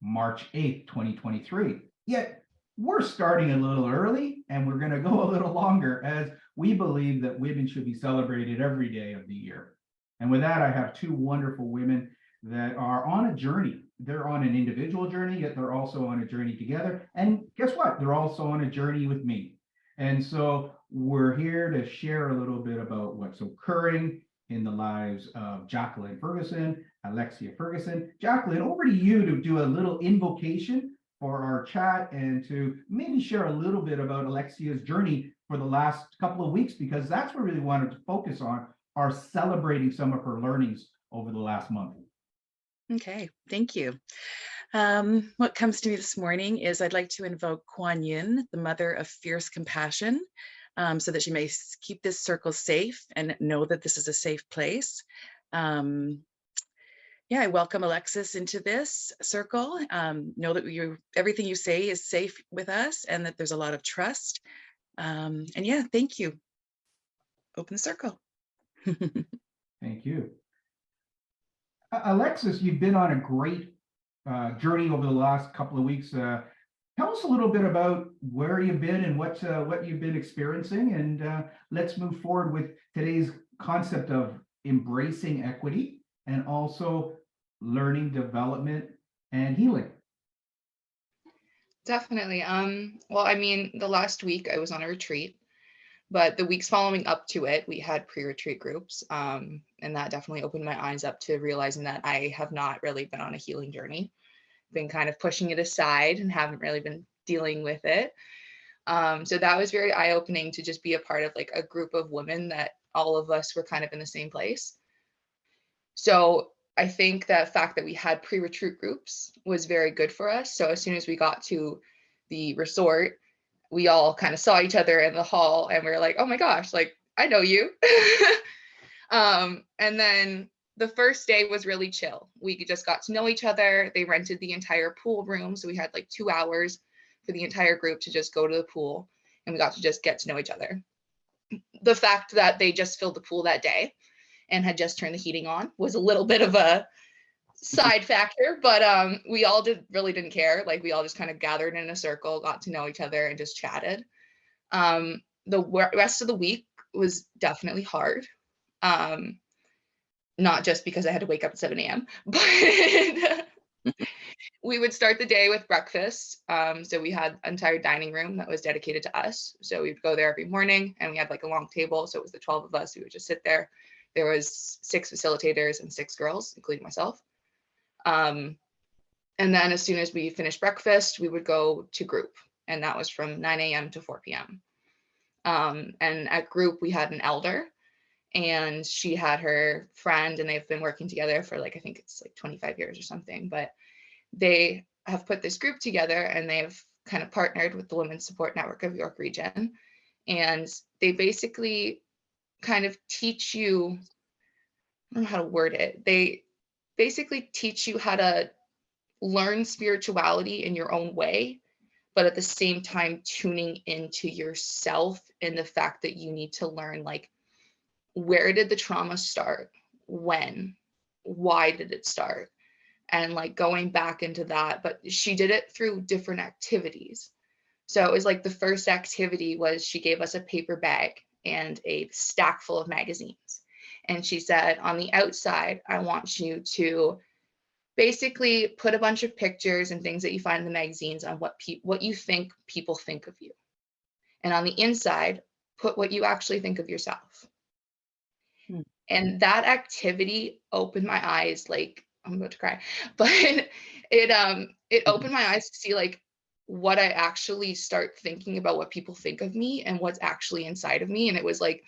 March 8th, 2023. Yet we're starting a little early and we're going to go a little longer as we believe that women should be celebrated every day of the year. And with that, I have two wonderful women that are on a journey. They're on an individual journey, yet they're also on a journey together. And guess what? They're also on a journey with me. And so we're here to share a little bit about what's occurring in the lives of Jacqueline Ferguson, Alexis Ferguson. Jacqueline, over to you to do a little invocation for our chat and to maybe share a little bit about Alexia's journey for the last couple of weeks, because that's what we really wanted to focus on, are celebrating some of her learnings over the last month. Okay, thank you. What comes to me this morning is I'd like to invoke Kuan Yin, the mother of fierce compassion, so that she may keep this circle safe and know that this is a safe place. Yeah, I welcome Alexis into this circle. Know that everything you say is safe with us and that there's a lot of trust. And yeah, thank you. Open the circle. Thank you. Alexis, you've been on a great journey over the last couple of weeks. Tell us a little bit about where you've been and what you've been experiencing, and let's move forward with today's concept of embracing equity and also learning, development, and healing. Definitely. Well, I mean, the last week I was on a retreat, but the weeks following up to it, we had pre-retreat groups. And that definitely opened my eyes up to realizing that I have not really been on a healing journey. Been kind of pushing it aside and haven't really been dealing with it. So that was very eye-opening to just be a part of like a group of women that all of us were kind of in the same place. So I think the fact that we had pre-retreat groups was very good for us. So as soon as we got to the resort, we all kind of saw each other in the hall and we were like, oh my gosh, like, I know you. And then the first day was really chill. We just got to know each other. They rented the entire pool room. So we had like 2 hours for the entire group to just go to the pool, and we got to just get to know each other. The fact that they just filled the pool that day and had just turned the heating on was a little bit of a side factor, but we all really didn't care. Like, we all just kind of gathered in a circle, got to know each other, and just chatted. The rest of the week was definitely hard. Not just because I had to wake up at 7 a.m., but we would start the day with breakfast. So we had an entire dining room that was dedicated to us. So we'd go there every morning, and we had like a long table. So it was the 12 of us. We would just sit there. There was 6 facilitators and 6 girls, including myself. And then as soon as we finished breakfast, we would go to group, and that was from 9 a.m. to 4 p.m. And at group, we had an elder, and she had her friend, and they've been working together for like, I think it's like 25 years or something, but they have put this group together, and they've kind of partnered with the Women's Support Network of York Region. And they basically kind of teach you, I don't know how to word it. They basically teach you how to learn spirituality in your own way, but at the same time tuning into yourself and the fact that you need to learn, like, where did the trauma start? When? Why did it start? And like going back into that. But she did it through different activities. So it was like the first activity was she gave us a paper bag and a stack full of magazines. And she said, on the outside, I want you to basically put a bunch of pictures and things that you find in the magazines on what you think people think of you. And on the inside, put what you actually think of yourself. And that activity opened my eyes, like, I'm about to cry, but it opened my eyes to see like what I actually start thinking about what people think of me and what's actually inside of me. And it was like,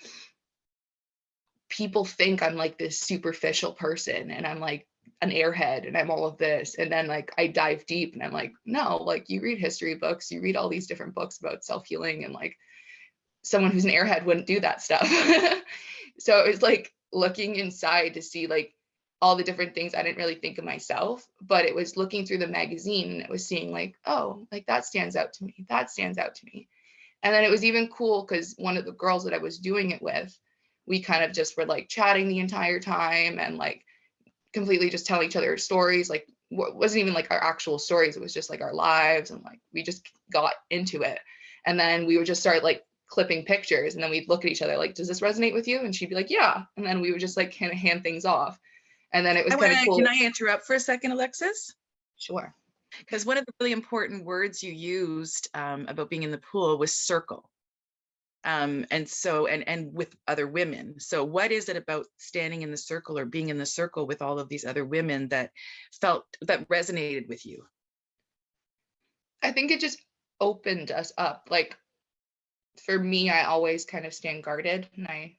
people think I'm like this superficial person, and I'm like an airhead, and I'm all of this. And then like I dive deep, and I'm like, no, like, you read history books, you read all these different books about self-healing, and like someone who's an airhead wouldn't do that stuff. So it was like looking inside to see like all the different things I didn't really think of myself, but it was looking through the magazine, and it was seeing like, oh, like that stands out to me. That stands out to me. And then it was even cool because one of the girls that I was doing it with, we kind of just were like chatting the entire time and like completely just telling each other stories. Like wasn't even like our actual stories. It was just like our lives, and like we just got into it. And then we would just start like clipping pictures, and then we'd look at each other like, does this resonate with you? And she'd be like, yeah. And then we would just like kind of hand things off. And then it was kind of cool. Can I interrupt for a second, Alexis? Sure. Because one of the really important words you used about being in the pool was circle. And so, and with other women. So what is it about standing in the circle or being in the circle with all of these other women that resonated with you? I think it just opened us up. Like for me, I always kind of stand guarded, and I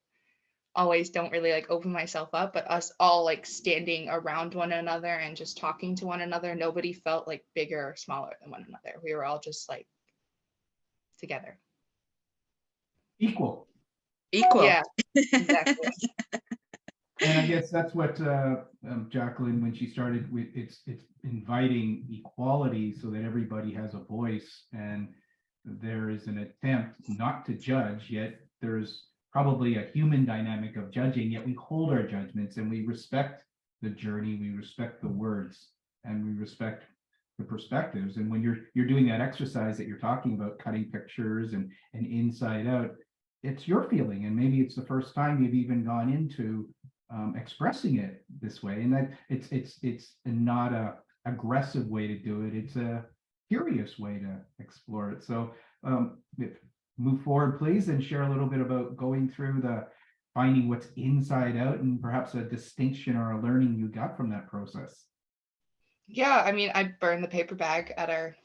always don't really like open myself up, but us all like standing around one another and just talking to one another, nobody felt like bigger or smaller than one another. We were all just like together. Equal. Yeah, exactly. And I guess that's what Jacqueline, when she started with, it's inviting equality so that everybody has a voice, and there is an attempt not to judge, yet there's probably a human dynamic of judging, yet we hold our judgments and we respect the journey, we respect the words, and we respect the perspectives. And when you're doing that exercise that you're talking about, cutting pictures and inside out, it's your feeling, and maybe it's the first time you've even gone into expressing it this way, and that it's not a aggressive way to do it. It's a curious way to explore it. So move forward, please, and share a little bit about going through the finding what's inside out, and perhaps a distinction or a learning you got from that process. Yeah, I mean, I burned the paper bag at our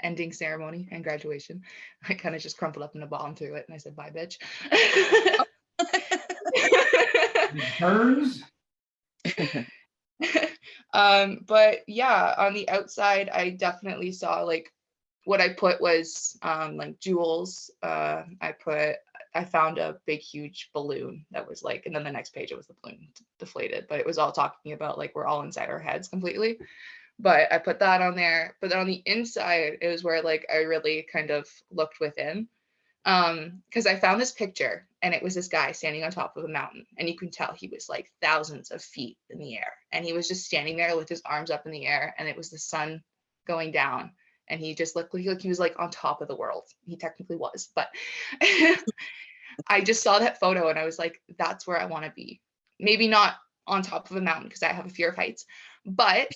ending ceremony and graduation. I kind of just crumpled up in a ball and threw it, and I said, bye, bitch. It burns. But yeah, on the outside, I definitely saw like what I put was like jewels. I found a big, huge balloon that was like, and then the next page it was the balloon deflated, but it was all talking about like we're all inside our heads completely. But I put that on there. But then on the inside, it was where like I really kind of looked within. Because I found this picture, and it was this guy standing on top of a mountain, and you can tell he was like thousands of feet in the air, and he was just standing there with his arms up in the air, and it was the sun going down, and he just looked like he was like on top of the world. He technically was, but I just saw that photo and I was like, that's where I want to be. Maybe not on top of a mountain because I have a fear of heights, but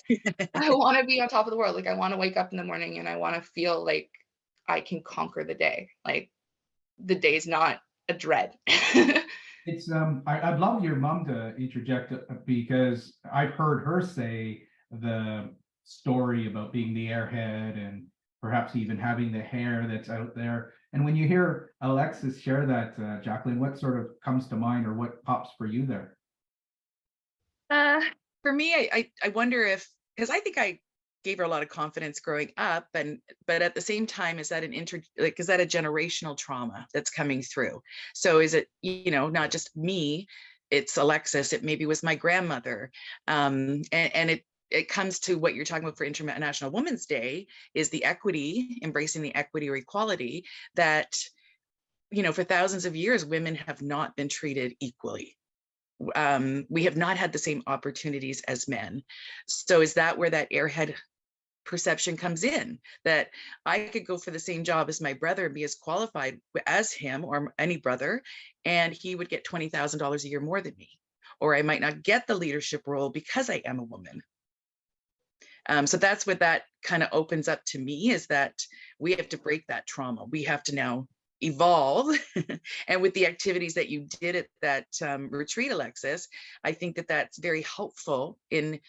I want to be on top of the world. Like I want to wake up in the morning and I want to feel like I can conquer the day. Like the day's not a dread. It's I'd love your mom to interject, because I've heard her say the story about being the airhead and perhaps even having the hair that's out there. And when you hear Alexis share that, Jacqueline, what sort of comes to mind, or what pops for you there? For me, I wonder if, because I think I gave her a lot of confidence growing up, but at the same time, is that is that a generational trauma that's coming through? So is it, not just me, it's Alexis, it maybe was my grandmother, and it comes to what you're talking about for International Women's Day, is the equity, embracing the equity or equality that, for thousands of years, women have not been treated equally. We have not had the same opportunities as men. So is that where that airhead perception comes in, that I could go for the same job as my brother and be as qualified as him or any brother, and he would get $20,000 a year more than me, or I might not get the leadership role because I am a woman. So that's what that kind of opens up to me, is that we have to break that trauma. We have to now evolve. And with the activities that you did at that retreat, Alexis, I think that that's very helpful in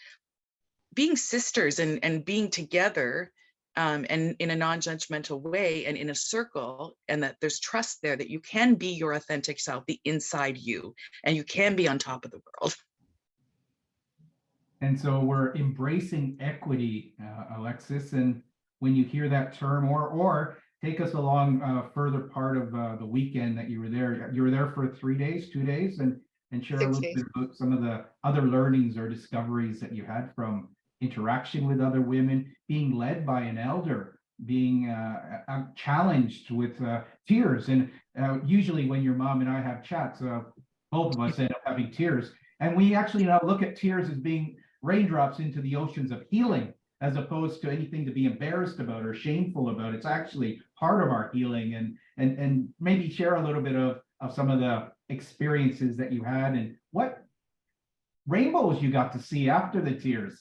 being sisters and being together, and in a non-judgmental way and in a circle, and that there's trust there that you can be your authentic self, the inside you, and you can be on top of the world. And so we're embracing equity, Alexis. And when you hear that term, or take us along further part of the weekend that you were there. You were there for 3 days, 2 days, and share 6 a little days. bit about some of the other learnings or discoveries that you had from interaction with other women, being led by an elder, being challenged with tears. And usually when your mom and I have chats, both of us end up having tears. And we actually now look at tears as being raindrops into the oceans of healing, as opposed to anything to be embarrassed about or shameful about. It's actually part of our healing. And maybe share a little bit of some of the experiences that you had and what rainbows you got to see after the tears.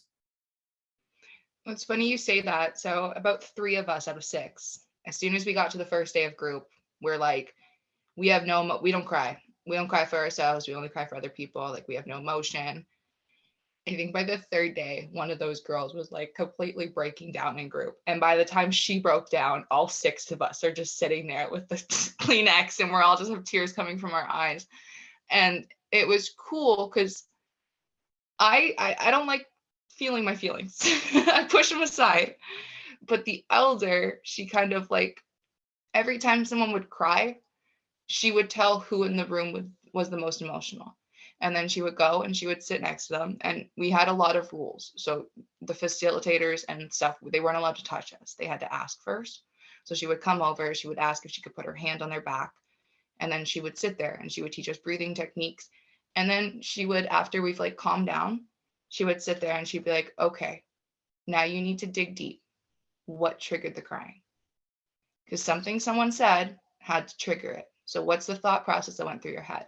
It's funny you say that. So about 3 of us out of 6, as soon as we got to the first day of group, we're like, we don't cry. We don't cry for ourselves. We only cry for other people. Like, we have no emotion. I think by the 3rd day, one of those girls was like completely breaking down in group. And by the time she broke down, all 6 of us are just sitting there with the Kleenex, and we're all just have tears coming from our eyes. And it was cool because I don't like feeling my feelings. I push them aside. But the elder, she kind of like, every time someone would cry, she would tell who in the room was the most emotional. And then she would go and she would sit next to them. And we had a lot of rules. So the facilitators and stuff, they weren't allowed to touch us. They had to ask first. So she would come over, she would ask if she could put her hand on their back. And then she would sit there and she would teach us breathing techniques. And then she would, after we've like calmed down, she would sit there and she'd be like, okay, now you need to dig deep. What triggered the crying? Because something someone said had to trigger it. So what's the thought process that went through your head?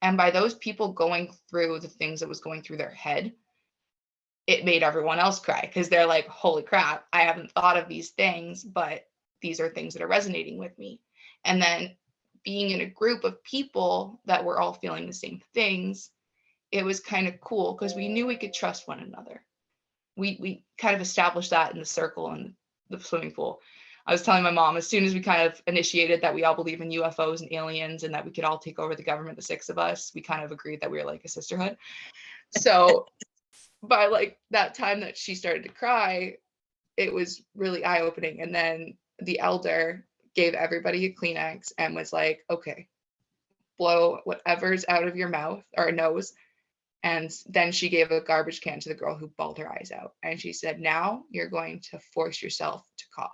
And by those people going through the things that was going through their head, it made everyone else cry, because they're like, holy crap, I haven't thought of these things, but these are things that are resonating with me. And then being in a group of people that were all feeling the same things, it was kind of cool because we knew we could trust one another. We kind of established that in the circle and the swimming pool. I was telling my mom, as soon as we kind of initiated that we all believe in UFOs and aliens and that we could all take over the government, the 6 of us, we kind of agreed that we were like a sisterhood. So by like that time that she started to cry, it was really eye-opening. And then the elder gave everybody a Kleenex and was like, okay, blow whatever's out of your mouth or nose. And then she gave a garbage can to the girl who bawled her eyes out. And she said, now you're going to force yourself to cough.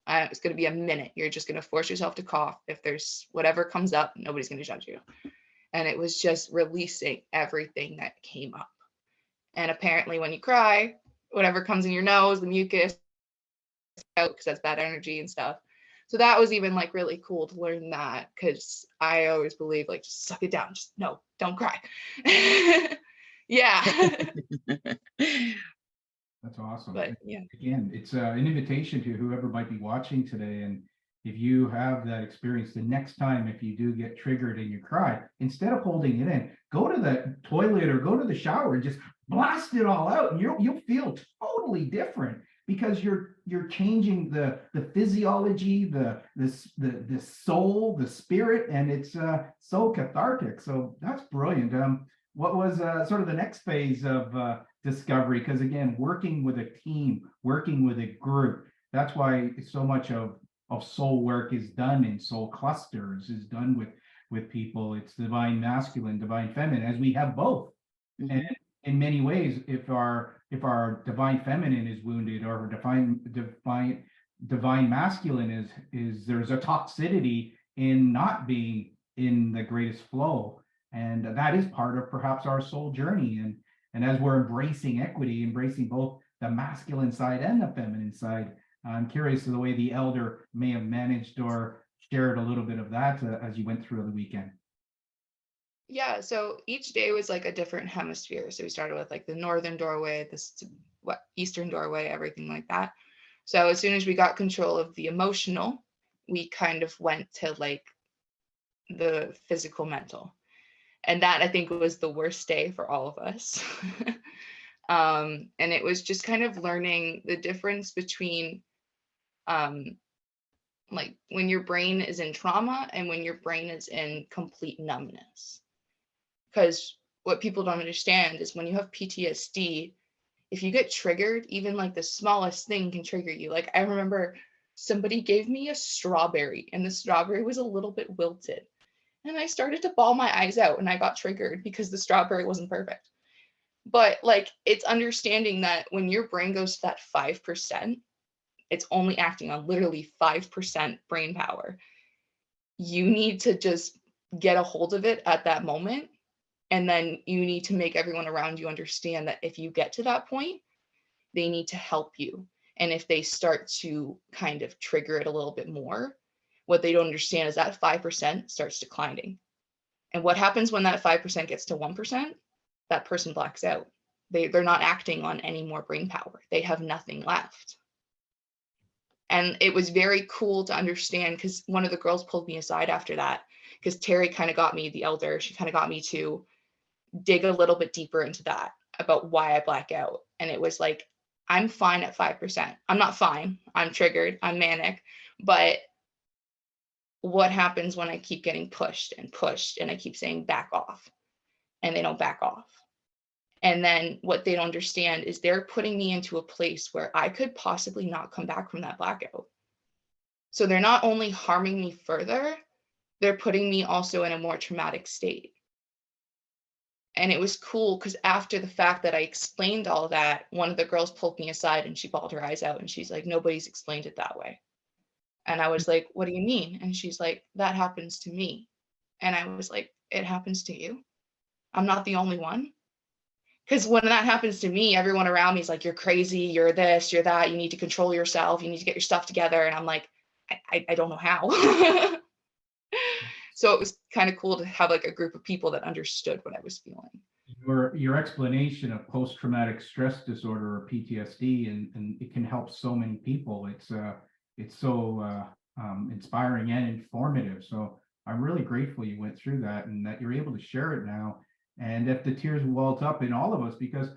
It's going to be a minute. You're just going to force yourself to cough. If there's whatever comes up, nobody's going to judge you. And it was just releasing everything that came up. And apparently when you cry, whatever comes in your nose, the mucus, out because that's bad energy and stuff. So that was even like really cool to learn that, because I always believe like, just suck it down. Just no, don't cry. Yeah. That's awesome. But yeah. Again, it's an invitation to whoever might be watching today. And if you have that experience, the next time, if you do get triggered and you cry, instead of holding it in, go to the toilet or go to the shower and just blast it all out. And you'll feel totally different, because you're changing the physiology, the soul, the spirit, and it's so cathartic. So that's brilliant. What was sort of the next phase of discovery? Because again, working with a team, working with a group, that's why so much of soul work is done in soul clusters, is done with people. It's divine masculine, divine feminine, as we have both. Mm-hmm. And in many ways, if our divine feminine is wounded, or divine masculine is there's a toxicity in not being in the greatest flow. And that is part of perhaps our soul journey. And as we're embracing equity, embracing both the masculine side and the feminine side, I'm curious of the way the elder may have managed or shared a little bit of that as you went through the weekend. Yeah, so each day was like a different hemisphere. So we started with like the northern doorway, eastern doorway, everything like that. So as soon as we got control of the emotional, we kind of went to like the physical, mental. And that, I think, was the worst day for all of us. And it was just kind of learning the difference between like when your brain is in trauma and when your brain is in complete numbness. Because what people don't understand is when you have PTSD, if you get triggered, even like the smallest thing can trigger you. Like I remember somebody gave me a strawberry and the strawberry was a little bit wilted. And I started to bawl my eyes out and I got triggered because the strawberry wasn't perfect. But like, it's understanding that when your brain goes to that 5%, it's only acting on literally 5% brain power. You need to just get a hold of it at that moment And then you need to make everyone around you understand that if you get to that point, they need to help you. And if they start to kind of trigger it a little bit more, what they don't understand is that 5% starts declining. And what happens when that 5% gets to 1%? That person blacks out. They're not acting on any more brain power. They have nothing left. And it was very cool to understand, because one of the girls pulled me aside after that, because Terry kind of got me, the elder, she kind of got me to dig a little bit deeper into that about why I black out. And it was like, I'm fine at 5%. I'm not fine. I'm triggered. I'm manic. But what happens when I keep getting pushed and I keep saying back off, and they don't back off? And then what they don't understand is they're putting me into a place where I could possibly not come back from that blackout. So they're not only harming me further, they're putting me also in a more traumatic state. And it was cool because after the fact that I explained all that, one of the girls pulled me aside and she bawled her eyes out and she's like, nobody's explained it that way. And I was like, what do you mean? And she's like, that happens to me. And I was like, it happens to you? I'm not the only one. Because when that happens to me, everyone around me is like, you're crazy, you're this, you're that, you need to control yourself, you need to get your stuff together. And I'm like, I don't know how. So it was kind of cool to have like a group of people that understood what I was feeling. Your explanation of post-traumatic stress disorder or PTSD, and it can help so many people. It's so inspiring and informative. So I'm really grateful you went through that and that you're able to share it now. And if the tears welled up in all of us, because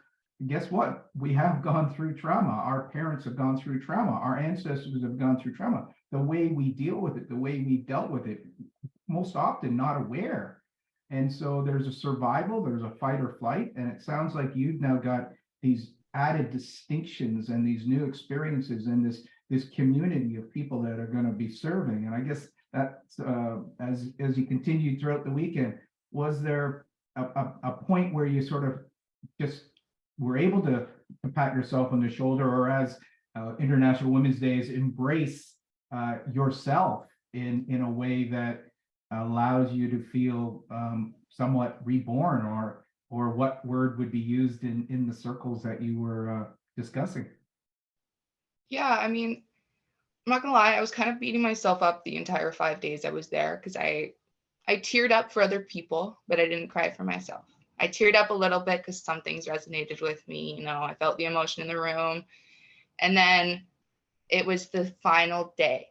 guess what? We have gone through trauma. Our parents have gone through trauma. Our ancestors have gone through trauma. The way we deal with it, the way we dealt with it, most often not aware. And so there's a survival, there's a fight or flight. And it sounds like you've now got these added distinctions and these new experiences and this community of people that are going to be serving. And I guess that's as you continued throughout the weekend, was there a point where you sort of just were able to pat yourself on the shoulder, or as International Women's Day is, embrace yourself in a way that allows you to feel somewhat reborn, or what word would be used in the circles that you were discussing? Yeah, I mean, I'm not gonna lie, I was kind of beating myself up the entire 5 days I was there, because I teared up for other people, but I didn't cry for myself. I teared up a little bit because some things resonated with me. You know, I felt the emotion in the room. And then it was the final day,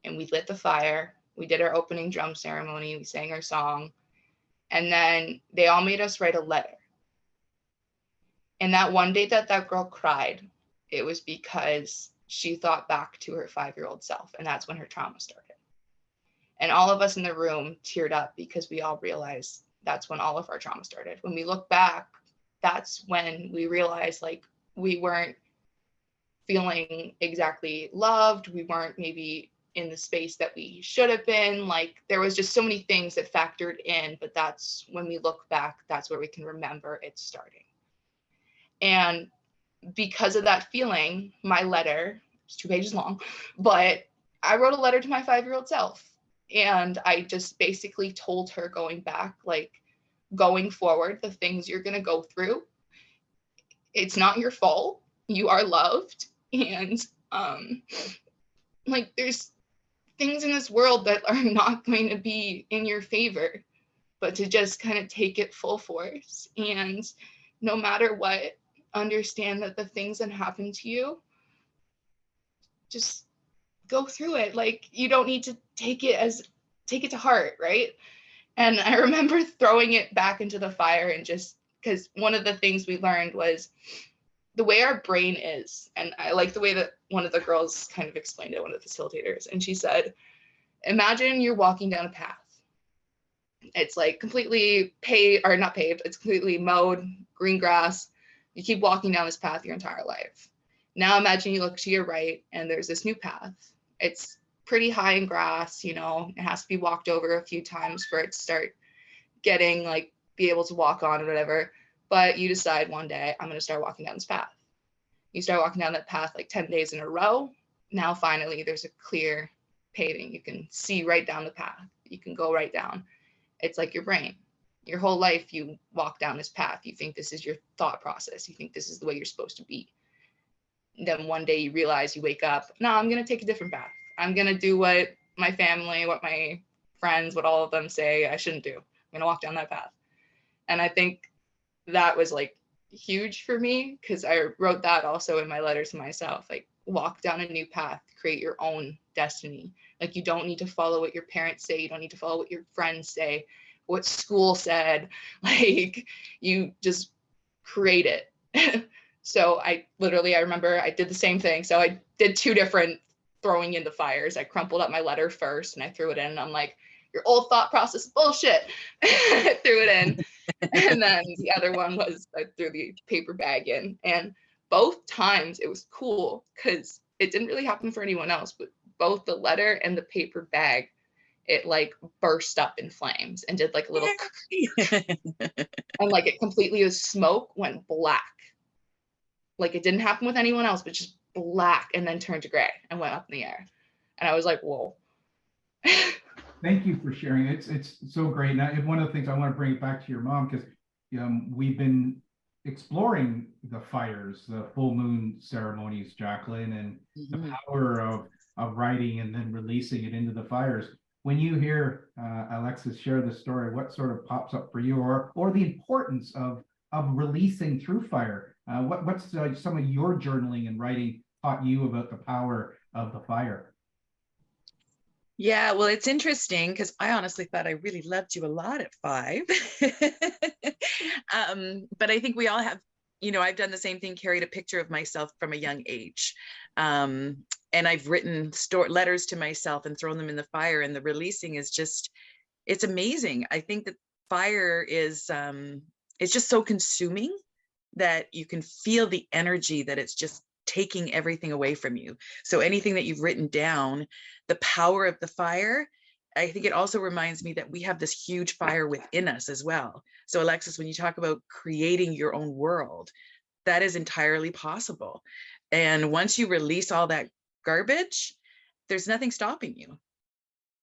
and we lit the fire. We did our opening drum ceremony. We sang our song. And then they all made us write a letter. And that one day that girl cried, it was because she thought back to her 5-year-old self. And that's when her trauma started. And all of us in the room teared up because we all realized that's when all of our trauma started. When we look back, that's when we realized like we weren't feeling exactly loved. We weren't maybe in the space that we should have been. Like there was just so many things that factored in, but that's when we look back, that's where we can remember it starting. And because of that feeling, my letter, it's 2 pages long, but I wrote a letter to my 5-year-old self. And I just basically told her, going back, like going forward, the things you're going to go through, it's not your fault. You are loved. And like there's things in this world that are not going to be in your favor, but to just kind of take it full force. And no matter what, understand that the things that happen to you, just go through it. Like you don't need to take it to heart, right? And I remember throwing it back into the fire, and just because one of the things we learned was the way our brain is. And I like the way that one of the girls kind of explained it, one of the facilitators. And she said, imagine you're walking down a path. It's like completely not paved, it's completely mowed, green grass. You keep walking down this path your entire life. Now imagine you look to your right and there's this new path. It's pretty high in grass, you know, it has to be walked over a few times for it to start getting like be able to walk on or whatever. But you decide one day, I'm going to start walking down this path. You start walking down that path like 10 days in a row. Now finally there's a clear paving. You can see right down the path. You can go right down. It's like your brain. Your whole life, you walk down this path. You think this is your thought process. You think this is the way you're supposed to be. And then one day you realize, you wake up, no, I'm going to take a different path. I'm going to do what my family, what my friends, what all of them say I shouldn't do. I'm going to walk down that path. And I think that was like huge for me, because I wrote that also in my letter to myself, like, walk down a new path, create your own destiny. Like, you don't need to follow what your parents say. You don't need to follow what your friends say, what school said. Like, you just create it. So I remember I did the same thing. So I did 2 different throwing in the fires. I crumpled up my letter first and I threw it in. And I'm like, your old thought process bullshit. I threw it in. And then the other one was I threw the paper bag in. And both times it was cool, because it didn't really happen for anyone else, but both the letter and the paper bag, it like burst up in flames and did like a little and like it completely was smoke, went black. Like, it didn't happen with anyone else, but just black, and then turned to gray and went up in the air. And I was like, whoa. Thank you for sharing. It's so great. Now, one of the things I want to bring it back to your mom, because we've been exploring the fires, the full moon ceremonies, Jacqueline, and the power of writing and then releasing it into the fires. When you hear Alexis share the story, what sort of pops up for you, or the importance of releasing through fire? What's some of your journaling and writing taught you about the power of the fire? Yeah, well, it's interesting because I honestly thought I really loved you a lot at 5. But I think we all have, I've done the same thing, carried a picture of myself from a young age. And I've written letters to myself and thrown them in the fire, and the releasing is just, it's amazing. I think that fire is, it's just so consuming that you can feel the energy that it's just taking everything away from you. So anything that you've written down, the power of the fire, I think it also reminds me that we have this huge fire within us as well. So Alexis, when you talk about creating your own world, that is entirely possible. And once you release all that garbage, there's nothing stopping you.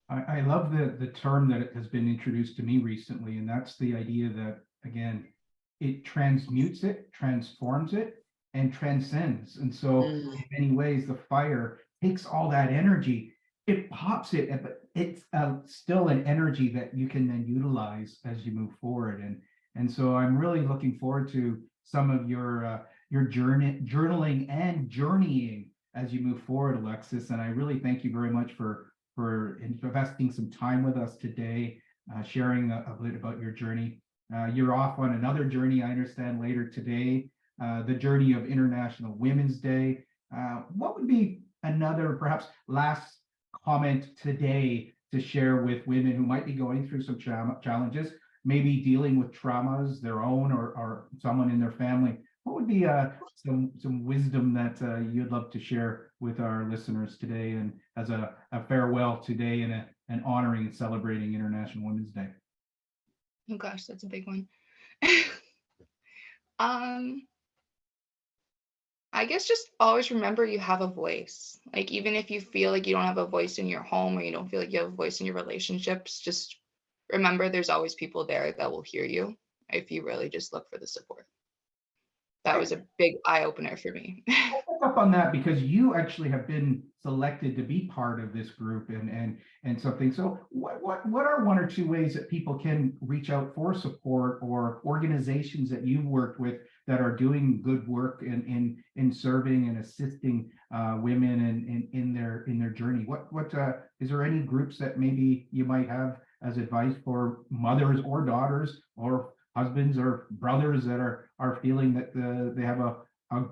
I love the term that has been introduced to me recently, and that's the idea that, again, it transmutes it, transforms it, and transcends. And so in many ways, the fire takes all that energy, it pops it, but it's still an energy that you can then utilize as you move forward. And so I'm really looking forward to some of your journaling and journeying as you move forward, Alexis. And I really thank you very much for investing some time with us today, sharing a bit about your journey. You're off on another journey, I understand, later today, the journey of International Women's Day. What would be another, perhaps last comment today to share with women who might be going through some challenges, maybe dealing with traumas, their own or someone in their family? What would be some wisdom that you'd love to share with our listeners today, and as a farewell today and honoring and celebrating International Women's Day? Oh gosh, that's a big one. I guess just always remember you have a voice. Like, even if you feel like you don't have a voice in your home, or you don't feel like you have a voice in your relationships, just remember there's always people there that will hear you if you really just look for the support. That was a big eye opener for me. I'll pick up on that, because you actually have been selected to be part of this group and something. So what are 1 or 2 ways that people can reach out for support, or organizations that you've worked with that are doing good work in serving and assisting women in their journey? What is there any groups that maybe you might have as advice for mothers or daughters or husbands or brothers that are feeling that they have a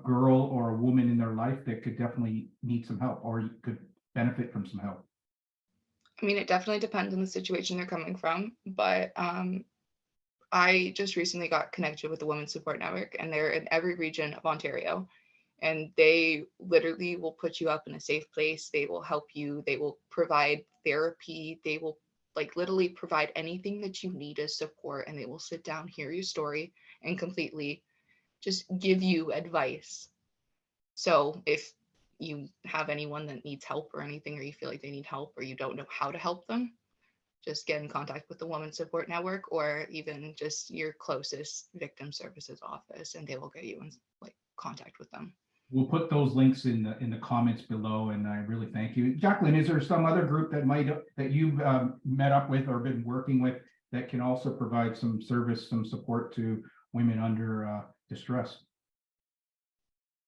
girl or a woman in their life that could definitely need some help or could benefit from some help? I mean, it definitely depends on the situation they're coming from, but I just recently got connected with the Women's Support Network, and they're in every region of Ontario, and they literally will put you up in a safe place. They will help you. They will provide therapy. They will like literally provide anything that you need as support, and they will sit down, hear your story, and completely just give you advice. So if you have anyone that needs help or anything, or you feel like they need help or you don't know how to help them, just get in contact with the Women's Support Network or even just your closest victim services office, and they will get you in like contact with them. We'll put those links in the comments below, and I really thank you. Jacqueline, is there some other group that you've met up with or been working with that can also provide some service, some support to women under distress?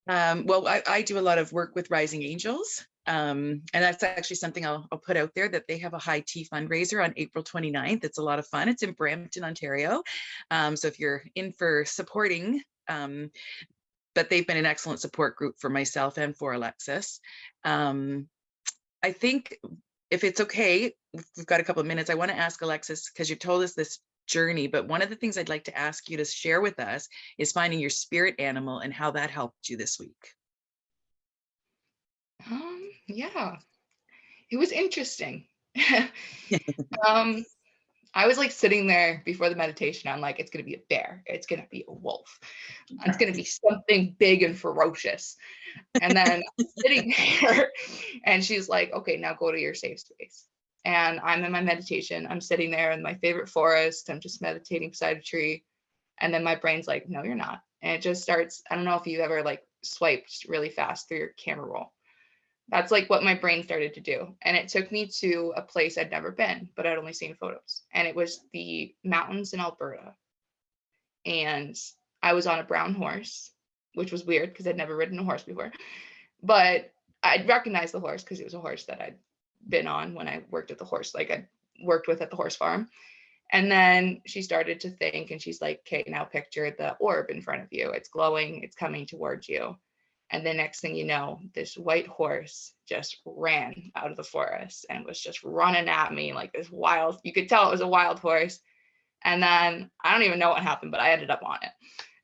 Well, I do a lot of work with Rising Angels. And that's actually something I'll put out there, that they have a high tea fundraiser on April 29th. It's a lot of fun. It's in Brampton, Ontario. So if you're in for supporting, but they've been an excellent support group for myself and for Alexis. I think if it's okay, we've got a couple of minutes. I want to ask Alexis, because you told us this journey, but one of the things I'd like to ask you to share with us is finding your spirit animal and how that helped you this week. Yeah, it was interesting. I was like sitting there before the meditation. I'm like, it's going to be a bear. It's going to be a wolf. It's going to be something big and ferocious. And then I'm sitting there and she's like, okay, now go to your safe space. And I'm in my meditation. I'm sitting there in my favorite forest. I'm just meditating beside a tree. And then my brain's like, no, you're not. And it just starts. I don't know if you've ever like swiped really fast through your camera roll. That's like what my brain started to do. And it took me to a place I'd never been, but I'd only seen photos. And it was the mountains in Alberta. And I was on a brown horse, which was weird because I'd never ridden a horse before. But I'd recognize the horse because it was a horse that I'd been on when I worked at the horse, like I worked with at the horse farm. And then she started to think, and she's like, okay, now picture the orb in front of you. It's glowing, it's coming towards you. And the next thing you know, this white horse just ran out of the forest and was just running at me like this wild, you could tell it was a wild horse. And then I don't even know what happened, but I ended up on it.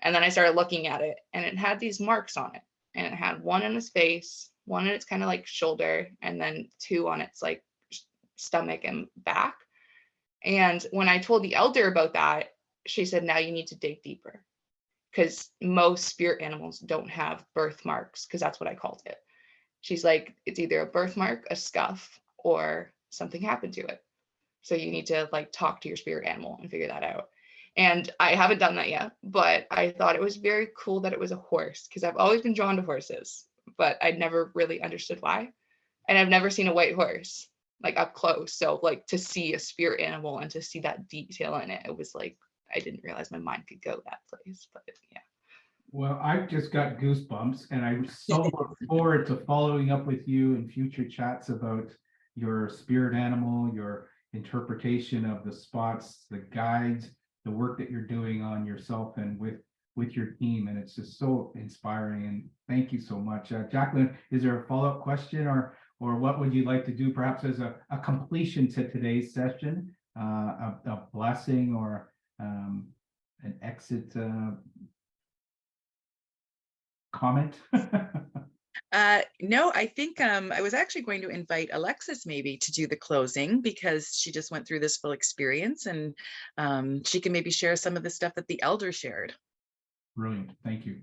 And then I started looking at it and it had these marks on it. And it had one in its face, one in its kind of like shoulder, and then two on its like stomach and back. And when I told the elder about that, she said, now you need to dig deeper, because most spirit animals don't have birthmarks, because that's what I called it. She's like, it's either a birthmark, a scuff, or something happened to it. So you need to like talk to your spirit animal and figure that out. And I haven't done that yet, but I thought it was very cool that it was a horse, because I've always been drawn to horses, but I'd never really understood why. And I've never seen a white horse like up close. So like to see a spirit animal and to see that detail in it, it was like, I didn't realize my mind could go that place, but yeah. Well, I've just got goosebumps, and I so look forward to following up with you in future chats about your spirit animal, your interpretation of the spots, the guides, the work that you're doing on yourself and with your team. And it's just so inspiring. And thank you so much. Jacqueline, is there a follow-up question, or what would you like to do perhaps as a completion to today's session, a blessing or an exit comment? No, I think I was actually going to invite Alexis maybe to do the closing, because she just went through this full experience, and she can maybe share some of the stuff that the elder shared. Brilliant. Thank you.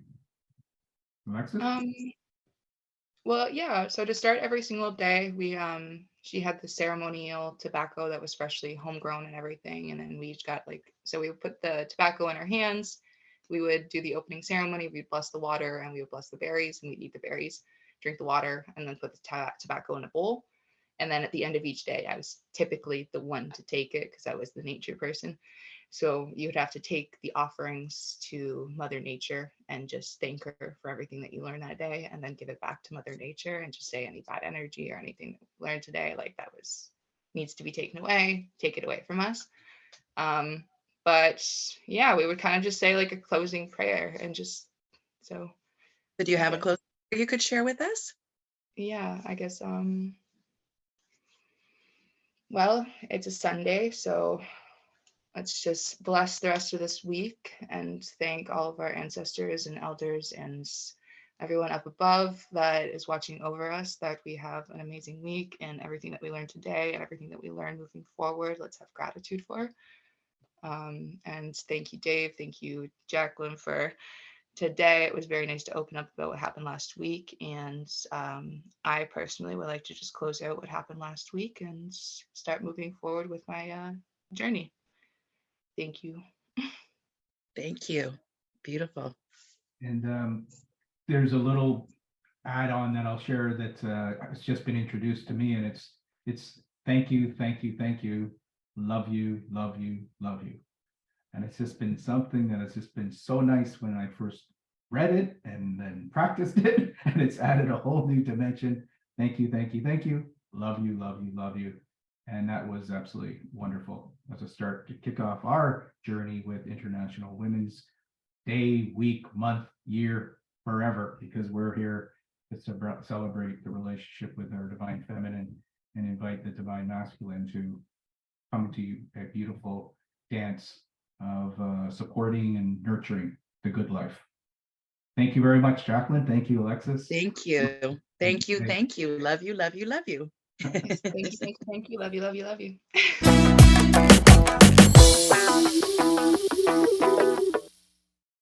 Alexis? Well, yeah. So to start every single day, she had the ceremonial tobacco that was freshly homegrown and everything. And then we each got so we would put the tobacco in our hands. We would do the opening ceremony. We'd bless the water and we would bless the berries, and we'd eat the berries, drink the water, and then put the tobacco in a bowl. And then at the end of each day, I was typically the one to take it because I was the nature person. So you would have to take the offerings to Mother Nature and just thank her for everything that you learned that day, and then give it back to Mother Nature and just say any bad energy or anything that we learned today, like that needs to be taken away, take it away from us. But yeah, we would kind of just say like a closing prayer and just so. Do you have a closing prayer you could share with us? Yeah, I guess. Well, it's a Sunday, so let's just bless the rest of this week and thank all of our ancestors and elders and everyone up above that is watching over us, that we have an amazing week, and everything that we learned today and everything that we learn moving forward, let's have gratitude for. And thank you, Dave. Thank you, Jacqueline, for today it was very nice to open up about what happened last week. And I personally would like to just close out what happened last week and start moving forward with my journey. Thank you. Thank you. Beautiful. And there's a little add-on that I'll share that has just been introduced to me, and it's thank you, thank you, thank you, love you, love you, love you. And it's just been something that has just been so nice when I first read it and then practiced it, and it's added a whole new dimension. Thank you, thank you, thank you, love you, love you, love you. And that was absolutely wonderful as a start to kick off our journey with International Women's Day, week, month, year, forever, because we're here to celebrate the relationship with our divine feminine and invite the divine masculine to come to a beautiful dance of supporting and nurturing the good life. Thank you very much, Jacqueline. Thank you, Alexis. Thank you. Thank you. Thank you. Love you, love you, love you. Thank you. Love you. Love you. Love you.